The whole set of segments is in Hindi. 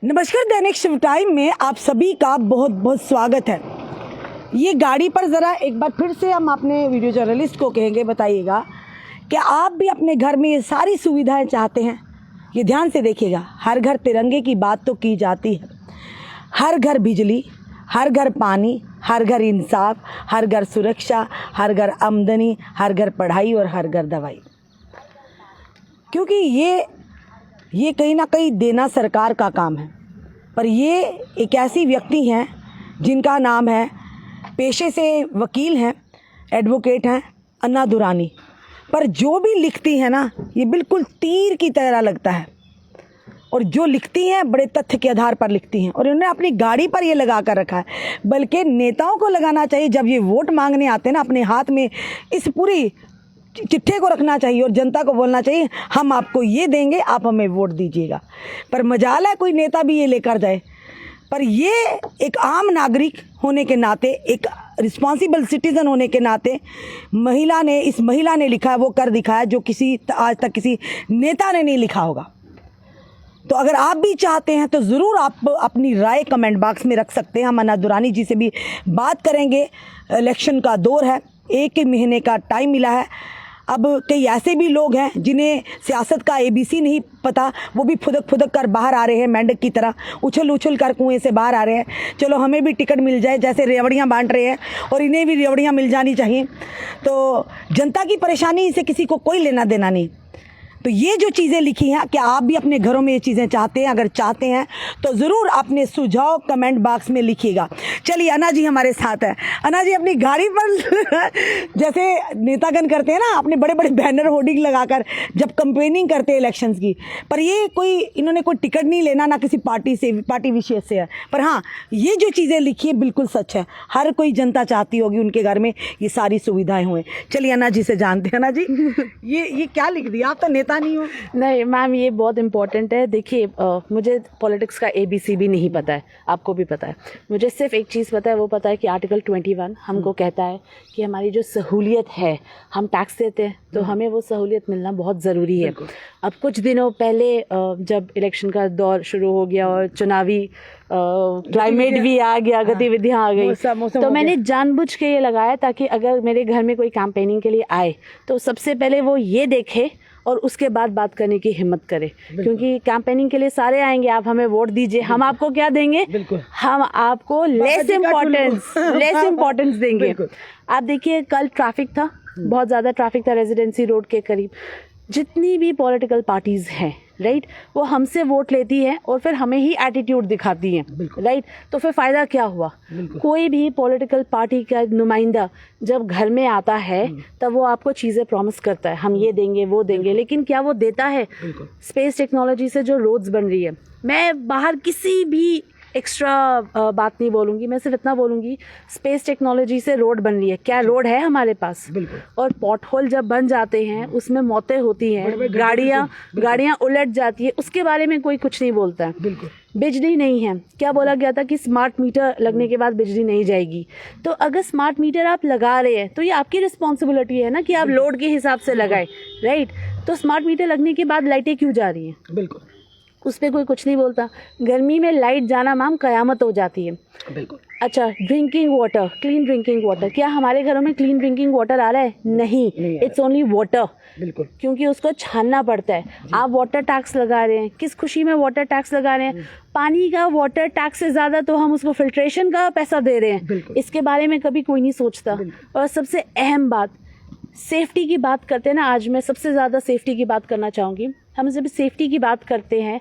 नमस्कार, दैनिक शिव टाइम में आप सभी का बहुत बहुत स्वागत है। ये गाड़ी पर ज़रा एक बार फिर से हम अपने वीडियो जर्नलिस्ट को कहेंगे, बताइएगा कि आप भी अपने घर में ये सारी सुविधाएं चाहते हैं। ये ध्यान से देखिएगा, हर घर तिरंगे की बात तो की जाती है, हर घर बिजली, हर घर पानी, हर घर इंसाफ, हर घर सुरक्षा, हर घर आमदनी, हर घर पढ़ाई और हर घर दवाई। क्योंकि ये कहीं ना कहीं देना सरकार का काम है। पर ये एक ऐसी व्यक्ति हैं जिनका नाम है, पेशे से वकील हैं, एडवोकेट हैं, अन्ना दुरानी। पर जो भी लिखती हैं ना, ये बिल्कुल तीर की तरह लगता है। और जो लिखती हैं बड़े तथ्य के आधार पर लिखती हैं, और इन्होंने अपनी गाड़ी पर ये लगा कर रखा है। बल्कि नेताओं को लगाना चाहिए, जब ये वोट मांगने आते हैं ना, अपने हाथ में इस पूरी चिट्ठे को रखना चाहिए और जनता को बोलना चाहिए, हम आपको ये देंगे, आप हमें वोट दीजिएगा। पर मजाल है कोई नेता भी ये लेकर जाए। पर ये एक आम नागरिक होने के नाते, एक रिस्पॉन्सिबल सिटीज़न होने के नाते इस महिला ने लिखा है, वो कर दिखाया जो आज तक किसी नेता ने नहीं लिखा होगा। तो अगर आप भी चाहते हैं तो ज़रूर आप अपनी राय कमेंट बॉक्स में रख सकते हैं। हम अन्ना दुरानी जी से भी बात करेंगे। इलेक्शन का दौर है, 1 महीने का टाइम मिला है। अब कई ऐसे भी लोग हैं जिन्हें सियासत का ABC नहीं पता, वो भी फुदक कर बाहर आ रहे हैं, मेंढक की तरह उछल कर कुएं से बाहर आ रहे हैं। चलो हमें भी टिकट मिल जाए, जैसे रेवड़ियाँ बांट रहे हैं, और इन्हें भी रेवड़ियाँ मिल जानी चाहिए। तो जनता की परेशानी से किसी को कोई लेना देना नहीं। तो ये जो चीज़ें लिखी हैं, क्या आप भी अपने घरों में ये चीज़ें चाहते हैं? अगर चाहते हैं तो ज़रूर अपने सुझाव कमेंट बॉक्स में लिखिएगा। चलिए, अन्ना जी हमारे साथ है। अन्ना जी अपनी गाड़ी पर जैसे नेतागण करते हैं ना, अपने बड़े बड़े बैनर होर्डिंग लगाकर जब कंपेनिंग करते हैं इलेक्शंस की। पर ये इन्होंने कोई टिकट नहीं लेना, ना किसी पार्टी विशेष से है। पर हाँ, ये जो चीज़ें लिखी है बिल्कुल सच है। हर कोई जनता चाहती होगी उनके घर में ये सारी सुविधाएँ हुए। चलिए अन्ना जी से जानते हैं। अन्ना जी, ये क्या लिख दिया? आप तो नेता नहीं हो। नहीं मैम, ये बहुत इंपॉर्टेंट है। देखिए, मुझे पॉलिटिक्स का ABC भी नहीं पता है, आपको भी पता है। मुझे सिर्फ एक चीज़ पता है, वो पता है कि आर्टिकल 21 हमको कहता है कि हमारी जो सहूलियत है, हम टैक्स देते हैं तो हमें वो सहूलियत मिलना बहुत ज़रूरी है। अब कुछ दिनों पहले जब इलेक्शन का दौर शुरू हो गया और चुनावी क्लाइमेट भी आ गया, गतिविधियाँ आ गई, तो मैंने जानबूझ के ये लगाया ताकि अगर मेरे घर में कोई कैंपेनिंग के लिए आए तो सबसे पहले वो ये देखे और उसके बाद बात करने की हिम्मत करे। क्योंकि कैंपेनिंग के लिए सारे आएंगे, आप हमें वोट दीजिए, हम आपको क्या देंगे? हम आपको लेस इम्पोर्टेंस देंगे। आप देखिए, कल ट्रैफिक था, बहुत ज़्यादा ट्रैफिक था रेजिडेंसी रोड के करीब। जितनी भी पॉलिटिकल पार्टीज़ हैं, राइट, वो हमसे वोट लेती है और फिर हमें ही एटीट्यूड दिखाती हैं, राइट। तो फिर फ़ायदा क्या हुआ? कोई भी पॉलिटिकल पार्टी का नुमाइंदा जब घर में आता है तब वो आपको चीज़ें प्रॉमिस करता है, हम ये देंगे वो देंगे, लेकिन क्या वो देता है? स्पेस टेक्नोलॉजी से जो रोड्स बन रही है, मैं बाहर किसी भी एक्स्ट्रा बात नहीं बोलूँगी, मैं सिर्फ इतना बोलूँगी, स्पेस टेक्नोलॉजी से रोड बन रही है। क्या रोड है हमारे पास? और पॉट होल जब बन जाते हैं उसमें मौतें होती हैं, गाड़ियाँ उलट जाती है, उसके बारे में कोई कुछ नहीं बोलता है। बिजली नहीं है, क्या बोला गया था कि स्मार्ट मीटर लगने के बाद बिजली नहीं जाएगी। तो अगर स्मार्ट मीटर आप लगा रहे हैं तो ये आपकी रिस्पॉन्सिबिलिटी है ना कि आप लोड के हिसाब से लगाएं, राइट। तो स्मार्ट मीटर लगने के बाद लाइटें क्यों जा रही हैं? उस पर कोई कुछ नहीं बोलता। गर्मी में लाइट जाना मैम कयामत हो जाती है। अच्छा, drinking water, clean drinking water, क्या हमारे घरों में क्लीन ड्रिंकिंग वाटर आ रहा है? नहीं, इट्स ओनली वाटर। क्योंकि उसको छानना पड़ता है। आप वाटर टैक्स लगा रहे हैं, किस खुशी में वाटर टैक्स लगा रहे हैं? पानी का वाटर टैक्स से ज़्यादा तो हम उसको फिल्ट्रेशन का पैसा दे रहे हैं। इसके बारे में कभी कोई नहीं सोचता। और सबसे अहम बात, सेफ्टी की बात करते हैं ना, आज मैं सबसे ज़्यादा सेफ्टी की बात करना चाहूँगी। हम जब सेफ्टी की बात करते हैं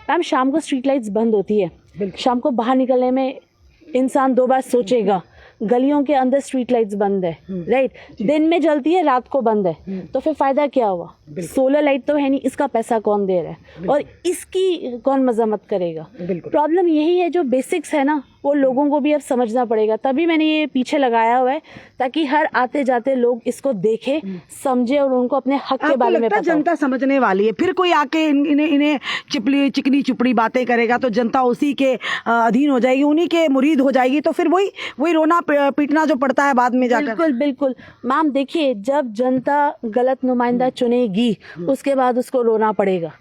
मैम, शाम को स्ट्रीट लाइट्स बंद होती है, शाम को बाहर निकलने में इंसान 2 बार सोचेगा। गलियों के अंदर स्ट्रीट लाइट्स बंद है, राइट, दिन में जलती है, रात को बंद है, तो फिर फायदा क्या हुआ? सोलर लाइट तो है नहीं, इसका पैसा कौन दे रहा है और इसकी कौन मजम्मत करेगा? प्रॉब्लम यही है, जो बेसिक्स है ना वो लोगों को भी अब समझना पड़ेगा। तभी मैंने ये पीछे लगाया हुआ है ताकि हर आते जाते लोग इसको देखें, समझे और उनको अपने हक के बारे में पता। जनता समझने वाली है, फिर कोई आके इन्हें चिकनी चुपड़ी बातें करेगा तो जनता उसी के अधीन हो जाएगी, उन्हीं के मुरीद हो जाएगी। तो फिर वही रोना पीटना जो पड़ता है बाद में जाकर। बिल्कुल मैम, देखिए, जब जनता गलत नुमाइंदा चुनेगी उसके बाद उसको रोना पड़ेगा।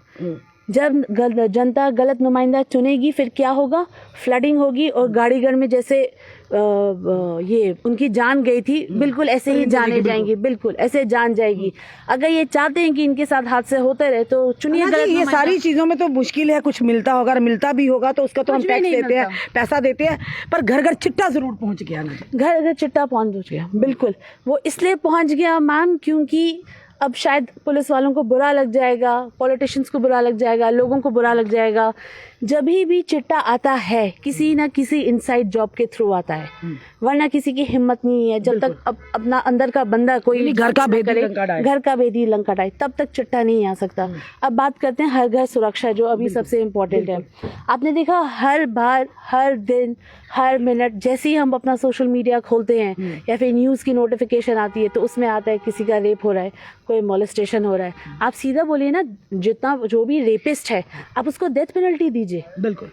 जब जनता गलत नुमाइंदा चुनेगी फिर क्या होगा, फ्लडिंग होगी और गाड़ीगढ़ में जैसे ये उनकी जान गई थी, बिल्कुल ऐसे ही जाने जाएंगी, बिल्कुल ऐसे जान जाएगी। अगर ये चाहते हैं कि इनके साथ हादसे होते रहे तो चुनिए गलत ये सारी चीजों में तो मुश्किल है, कुछ मिलता होगा, अगर मिलता भी होगा तो उसका तो हम टैक्स देते हैं, पैसा देते हैं, पर घर घर चिट्टा जरूर पहुंच गया, घर घर चिट्टा पहुंच गया। बिल्कुल वो इसलिए पहुंच गया मैम क्योंकि अब शायद पुलिस वालों को बुरा लग जाएगा, पॉलिटिशियंस को बुरा लग जाएगा, लोगों को बुरा लग जाएगा। जब भी चिट्टा आता है किसी ना किसी इनसाइड जॉब के थ्रू आता है, वरना किसी की हिम्मत नहीं है जब तक अपना अंदर का बंदा कोई घर का भेदी लंका डाले तब तक चिट्टा नहीं आ सकता। अब बात करते हैं हर घर सुरक्षा, जो अभी सबसे इम्पोर्टेंट है। आपने देखा हर बार, हर दिन, हर मिनट जैसे ही हम अपना सोशल मीडिया खोलते हैं या फिर न्यूज़ की नोटिफिकेशन आती है तो उसमें आता है किसी का रेप हो रहा है, कोई मोलेस्टेशन हो रहा है। आप सीधा बोलिए ना, जितना जो भी रेपिस्ट है आप उसको डेथ पेनल्टी दीजिए, बिल्कुल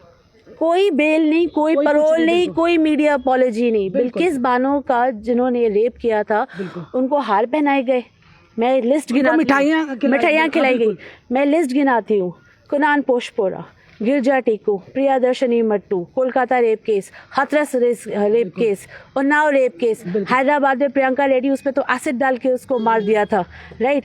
कोई बेल नहीं, कोई परोल नहीं, कोई मीडिया अपॉलॉजी नहीं। बिल्किस बानो का जिन्होंने रेप किया था उनको हार पहनाए गए, मैं लिस्ट गिनाती, मिठाइयाँ खिलाई गई, मैं लिस्ट गिनाती हूँ। कुनान Poshpora, Girija Tickoo, Priyadarshini Mattoo, Kolkata rape case, Hathras rape case, Unnao rape case, Hyderabad में प्रियंका रेड्डी, उस पर तो एसिड डाल के उसको मार दिया था, राइट।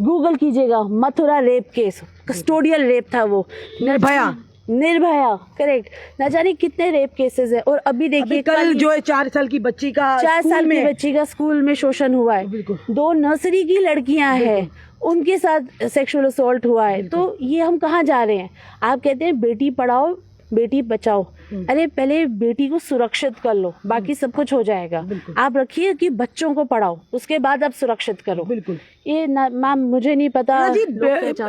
गूगल कीजिएगा, Mathura rape case, custodial rape था वो, निर्भया, करेक्ट। ना जाने कितने रेप केसेस है। और अभी देखिए कल जो है 4 साल की बच्ची का, 4 साल की बच्ची का स्कूल में शोषण हुआ है, 2 नर्सरी की लड़कियां हैं उनके साथ सेक्सुअल असॉल्ट हुआ है। तो ये हम कहाँ जा रहे हैं? आप कहते हैं बेटी पढ़ाओ बेटी बचाओ, अरे पहले बेटी को सुरक्षित कर लो, बाकी सब कुछ हो जाएगा। आप रखिए कि बच्चों को पढ़ाओ, उसके बाद आप सुरक्षित करो। बिल्कुल ये मैम मुझे नहीं पता जी,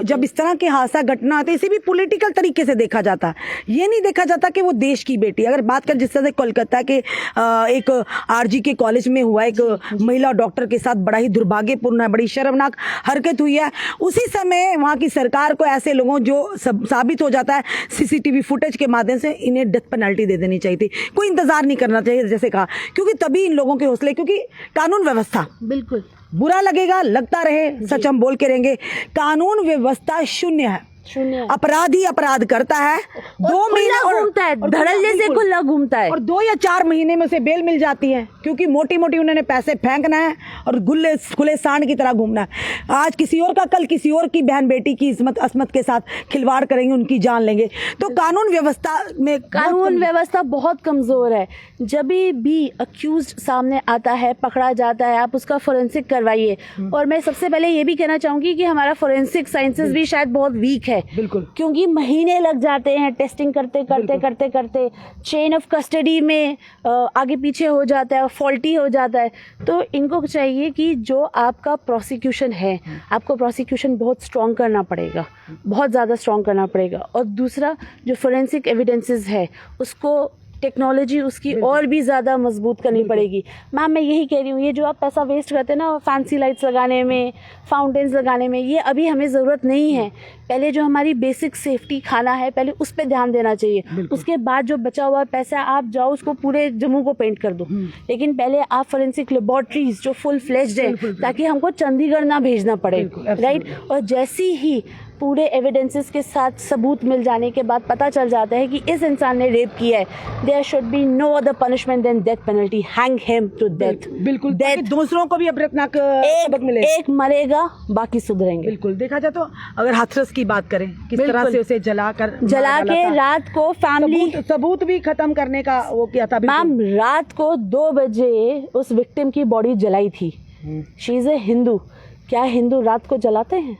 जब इस तरह के हादसा घटना आते इसे भी पॉलिटिकल तरीके से देखा जाता है, ये नहीं देखा जाता कि वो देश की बेटी। अगर बात करें जिस तरह से कोलकाता के एक आरजी के कॉलेज में हुआ, एक महिला डॉक्टर के साथ बड़ा ही दुर्भाग्यपूर्ण है, बड़ी शर्मनाक हरकत हुई है, उसी समय वहाँ की सरकार को ऐसे लोगों जो साबित हो जाता है सीसीटीवी फुटेज के माध्यम से, इन्हें डेथ पेनल्टी दे देनी चाहिए थी, कोई इंतजार नहीं करना चाहिए, जैसे कहा, क्योंकि तभी इन लोगों के हौसले, क्योंकि कानून व्यवस्था, बिल्कुल बुरा लगेगा, लगता रहे, सच हम बोल के रहेंगे, कानून व्यवस्था शून्य है, अपराधी अपराध करता है, 2 महीने घूमता है, धड़ल्ले से खुला घूमता है, और 2 या 4 महीने में उसे बेल मिल जाती है, क्योंकि मोटी मोटी उन्होंने पैसे फेंकना है और खुले सांड की तरह घूमना है। आज किसी और का, कल किसी और की बहन बेटी की इस्मत असमत के साथ खिलवाड़ करेंगे, उनकी जान लेंगे। तो कानून व्यवस्था बहुत कमजोर है। जब भी अक्यूज्ड सामने आता है, पकड़ा जाता है, आप उसका फोरेंसिक करवाइए। और मैं सबसे पहले ये भी कहना चाहूंगी कि हमारा फोरेंसिक साइंसेस भी शायद बहुत वीक है, बिल्कुल, क्योंकि महीने लग जाते हैं टेस्टिंग करते करते, चेन ऑफ कस्टडी में आगे पीछे हो जाता है, फॉल्टी हो जाता है। तो इनको चाहिए कि जो आपका प्रोसिक्यूशन है, आपको प्रोसिक्यूशन बहुत स्ट्रॉन्ग करना पड़ेगा, बहुत ज़्यादा स्ट्रॉन्ग करना पड़ेगा। और दूसरा जो फोरेंसिक एविडेंसेस है उसको टेक्नोलॉजी उसकी और भी ज़्यादा मजबूत करनी पड़ेगी। मैम मैं यही कह रही हूँ, ये जो आप पैसा वेस्ट करते हैं ना फैंसी लाइट्स लगाने में, फाउंटेन्स लगाने में, ये अभी हमें ज़रूरत नहीं है। पहले जो हमारी बेसिक सेफ्टी खाना है, पहले उस पर ध्यान देना चाहिए। उसके बाद जो बचा हुआ पैसा आप जाओ उसको पूरे जम्मू को पेंट कर दो, लेकिन पहले आप फोरेंसिक लेबोरेटरीज जो फुल फ्लेज्ड है, ताकि हमको चंडीगढ़ ना भेजना पड़े, राइट। और जैसी ही पूरे एविडेंसेस के साथ सबूत मिल जाने के बाद पता चल जाता है कि इस इंसान ने रेप किया है, there should be no other punishment than death penalty, hang him to death. बिल्कुल, दूसरों को भी अबरतनाक सबक मिले। एक मरेगा बाकी सुधरेंगे। बिल्कुल, देखा जाए तो अगर हाथरस की बात करें, किस तरह से उसे जला के रात को फैमिली सबूत भी खत्म करने का वो किया था। मैम रात को 2 बजे उस विक्टिम की बॉडी जलाई थी। She is a Hindu. क्या हिंदू रात को जलाते हैं?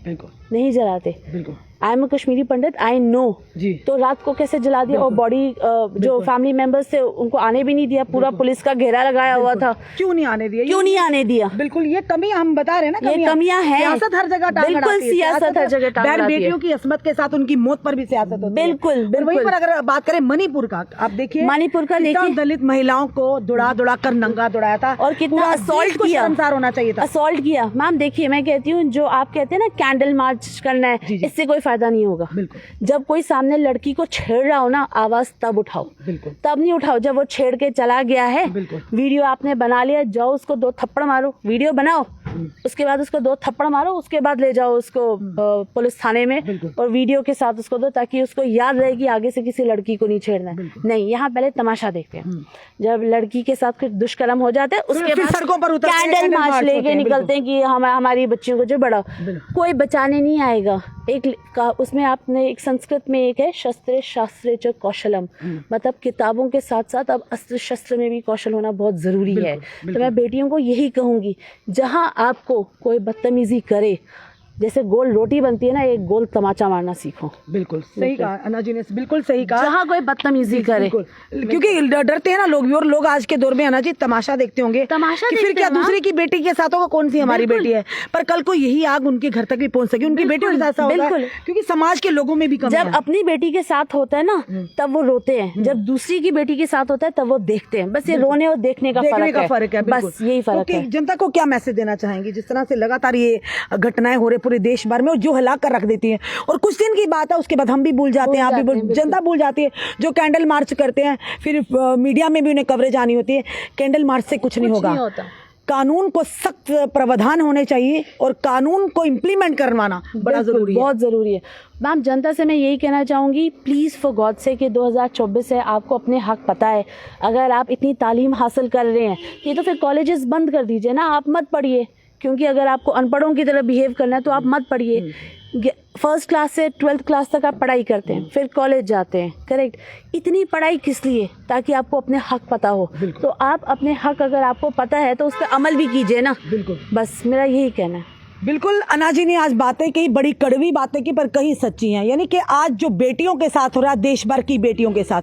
बिल्कुल नहीं जलाते। बिल्कुल, I am a Kashmiri Pandit, I know जी। तो रात को कैसे जला दिया? और बॉडी जो फैमिली मेंबर्स थे उनको आने भी नहीं दिया, पूरा पुलिस का घेरा लगाया हुआ था। क्यों नहीं आने दिया? क्यों नहीं आने दिया? बिल्कुल, ये कमी हम बता रहे हैं ना, ये कमियां हैं। सियासत हर जगह टांग बिल्कुल, सियासत हर जगह टांग अड़ाती है। बेटियों की असमत के साथ उनकी मौत पर भी सियासत होती है। बिल्कुल बिल्कुल। वहीं पर अगर बात करें मणिपुर का, आप देखिए मणिपुर का, देखिए दलित महिलाओं को दौड़ा कर नंगा दौड़ाया था, और कितना असॉल्ट किया, शर्मसार होना चाहिए था, असॉल्ट किया। मैम देखिए, मैं कहती हूँ जो आप कहते हैं ना कैंडल मार्च करना है, इससे कोई फायदा नहीं होगा। जब कोई सामने लड़की को छेड़ रहा हो ना, आवाज तब उठाओ, तब नहीं उठाओ जब वो छेड़ के चला गया है। वीडियो आपने बना लिया, जाओ उसको 2 थप्पड़ मारो, वीडियो बनाओ, उसके बाद उसको 2 थप्पड़ मारो, उसके बाद ले जाओ उसको पुलिस थाने में और वीडियो के साथ उसको दो, ताकि उसको याद रहे कि आगे से किसी लड़की को नहीं छेड़ना है। नहीं, यहाँ पहले तमाशा देखते हैं। जब लड़की के साथ कुछ दुष्कर्म हो जाते हैं उसके बाद सड़कों पर कैंडल मार्च लेके निकलते हैं कि हमारी बच्चियों को जो बड़ा कोई बचाने नहीं आएगा। उसमें आपने एक संस्कृत में एक है शस्त्रे शास्त्रे च कौशलम, मतलब किताबों के साथ साथ अब अस्त्र शस्त्र में भी कौशल होना बहुत ज़रूरी है। तो मैं बेटियों को यही कहूँगी, जहाँ आपको कोई बदतमीजी करे, जैसे गोल रोटी बनती है ना, एक गोल तमाचा मारना सीखो। बिल्कुल सही कहा अन्ना जी ने, बिल्कुल सही कहा। जहाँ कोई बदतमीजी करे, क्योंकि डरते हैं ना लोग भी, और लोग आज के दौर में अन्ना जी तमाशा देखते होंगे तमाशा कि फिर क्या दूसरे की बेटी के साथ होगा, कौन सी हमारी बेटी है, पर कल को यही आग उनके घर तक भी पहुंच सके, उनकी बेटियों के साथ ऐसा होता है, क्योंकि समाज के लोगों में भी कमी है। जब अपनी बेटी के साथ होता है ना तब वो रोते हैं, जब दूसरी की बेटी के साथ होता है तब वो देखते हैं। बस ये रोने और देखने का फर्क है, बस यही फर्क है। जनता को क्या मैसेज देना चाहेंगी, जिस तरह से लगातार ये घटनाएं हो रही पूरे देश भर में, जो हिला कर रख देती हैं, और कुछ दिन की बात है उसके बाद हम भी भूल जाते हैं, आप भी, जनता भूल जाती है। जो कैंडल मार्च करते हैं फिर मीडिया में भी उन्हें कवरेज आनी होती है, कैंडल मार्च से कुछ नहीं होगा। कानून को सख्त प्रावधान होने चाहिए और कानून को इम्प्लीमेंट करवाना बड़ा जरूरी है, बहुत जरूरी है। मैम, जनता से मैं यही कहना चाहूँगी, प्लीज़ फॉर गॉड से कि 2024 है, आपको अपने हक पता है। अगर आप इतनी तालीम हासिल कर रहे हैं ये तो फिर कॉलेजेस बंद कर दीजिए ना, आप मत पढ़िए, क्योंकि अगर आपको अनपढ़ों की तरह बिहेव करना है तो आप मत पढ़िए। 1st क्लास से 12th क्लास तक आप पढ़ाई करते हैं, फिर कॉलेज जाते हैं, करेक्ट। इतनी पढ़ाई किस लिए? ताकि आपको अपने हक पता हो। तो आप अपने हक अगर आपको पता है तो उस पर अमल भी कीजिए ना। बिल्कुल, बस मेरा यही कहना है। बिल्कुल, अन्ना जी ने आज बातें कही, बड़ी कड़वी बातें की, पर कहीं सच्ची हैं। यानी कि आज जो बेटियों के साथ हो रहा है, देश भर की बेटियों के साथ,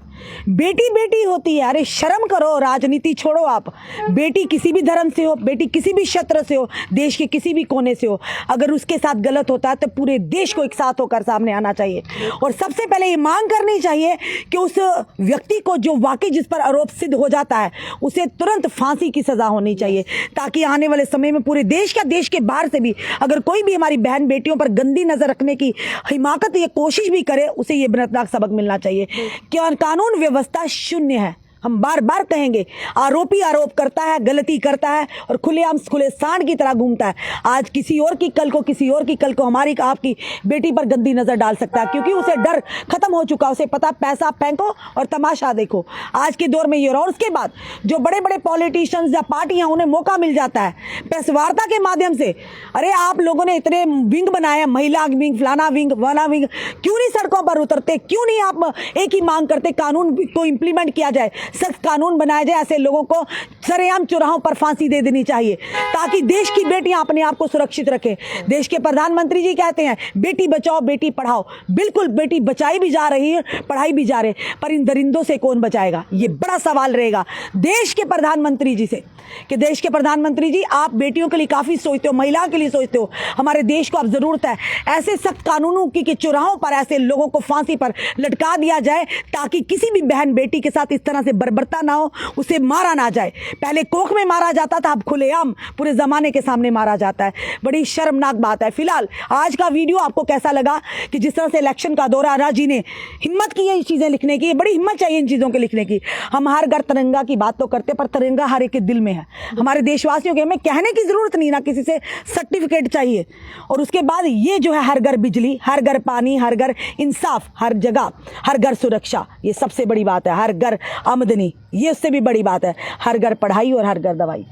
बेटी बेटी होती है, अरे शर्म करो, राजनीति छोड़ो आप। बेटी किसी भी धर्म से हो, बेटी किसी भी क्षेत्र से हो, देश के किसी भी कोने से हो, अगर उसके साथ गलत होता है तो पूरे देश को एक साथ होकर सामने आना चाहिए। और सबसे पहले ये मांग करनी चाहिए कि उस व्यक्ति को जो वाकई जिस पर आरोप सिद्ध हो जाता है उसे तुरंत फांसी की सजा होनी चाहिए, ताकि आने वाले समय में पूरे देश का, देश के बाहर से भी अगर कोई भी हमारी बहन बेटियों पर गंदी नजर रखने की हिमाकत या कोशिश भी करे, उसे ये दर्दनाक सबक मिलना चाहिए कि कानून व्यवस्था शून्य है। हम बार बार कहेंगे, आरोपी आरोप करता है, गलती करता है और खुलेआम खुले सांड की तरह घूमता है। आज किसी और की, कल को किसी और की, कल को हमारी, आपकी बेटी पर गंदी नजर डाल सकता है, क्योंकि उसे डर खत्म हो चुका, उसे पता पैसा फेंको और तमाशा देखो। आज के दौर में ये, और उसके बाद जो बड़े बड़े पॉलिटिशियंस या पार्टियां, उन्हें मौका मिल जाता है प्रेस वार्ता के माध्यम से, अरे आप लोगों ने इतने विंग बनाए, महिला विंग, फलाना विंग, वाला विंग, क्यों नहीं सड़कों पर उतरते? क्यों नहीं आप एक ही मांग करते, कानून को इंप्लीमेंट किया जाए, सख्त कानून बनाया जाए, ऐसे लोगों को सरेआम चौराहों पर फांसी दे देनी चाहिए, ताकि देश की बेटियां अपने आप को सुरक्षित रखें। देश के प्रधानमंत्री जी कहते हैं बेटी बचाओ बेटी पढ़ाओ, बिल्कुल बेटी बचाई भी जा रही है, पढ़ाई भी जा रहे, पर इन दरिंदों से कौन बचाएगा? ये बड़ा सवाल रहेगा देश के प्रधानमंत्री जी से, कि देश के प्रधानमंत्री जी, आप बेटियों के लिए काफी सोचते हो, महिलाओं के लिए सोचते हो, हमारे देश को अब जरूरत है ऐसे सख्त कानूनों की कि चौराहों पर ऐसे लोगों को फांसी पर लटका दिया जाए, ताकि किसी भी बहन बेटी के साथ इस तरह से बर्बरता ना हो, उसे मारा ना जाए। पहले कोख में मारा जाता था, अब खुलेआम पूरे जमाने के सामने मारा जाता है। बड़ी शर्मनाक बात है। फिलहाल आज का वीडियो आपको कैसा लगा, कि जिस तरह से इलेक्शन का दौरा, अन्ना जी ने हिम्मत की है ये चीजें लिखने की, बड़ी हिम्मत चाहिए इन चीजों के लिखने की। हम हर घर तिरंगा की बात तो करते, पर तिरंगा हर एक के दिल में है। हमारे देशवासियों के, हमें कहने की जरूरत नहीं, ना किसी से सर्टिफिकेट चाहिए। और उसके बाद ये जो है, हर घर बिजली, हर घर पानी, हर घर इंसाफ, हर जगह हर घर सुरक्षा, ये सबसे बड़ी बात है। हर घर आमदनी, ये उससे भी बड़ी बात है। हर घर पढ़ाई और हर घर दवाई।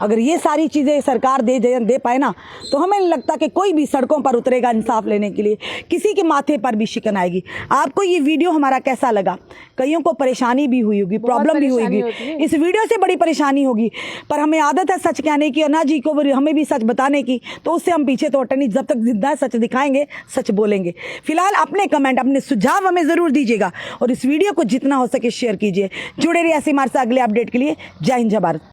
अगर ये सारी चीज़ें सरकार दे पाए ना, तो हमें नहीं लगता कि कोई भी सड़कों पर उतरेगा इंसाफ लेने के लिए, किसी के माथे पर भी शिकन आएगी। आपको ये वीडियो हमारा कैसा लगा? कईयों को परेशानी भी हुई होगी, प्रॉब्लम भी हुई होगी, इस वीडियो से बड़ी परेशानी होगी, पर हमें आदत है सच कहने की, और ना जी को हमें भी सच बताने की, तो उससे हम पीछे तो हटे नहीं। जब तक जिंदा सच दिखाएंगे, सच बोलेंगे। फिलहाल अपने कमेंट, अपने सुझाव हमें जरूर दीजिएगा, और इस वीडियो को जितना हो सके शेयर कीजिए। जुड़े रहिए ऐसे हमारे साथ अगले अपडेट के लिए। जय हिंद, जय भारत।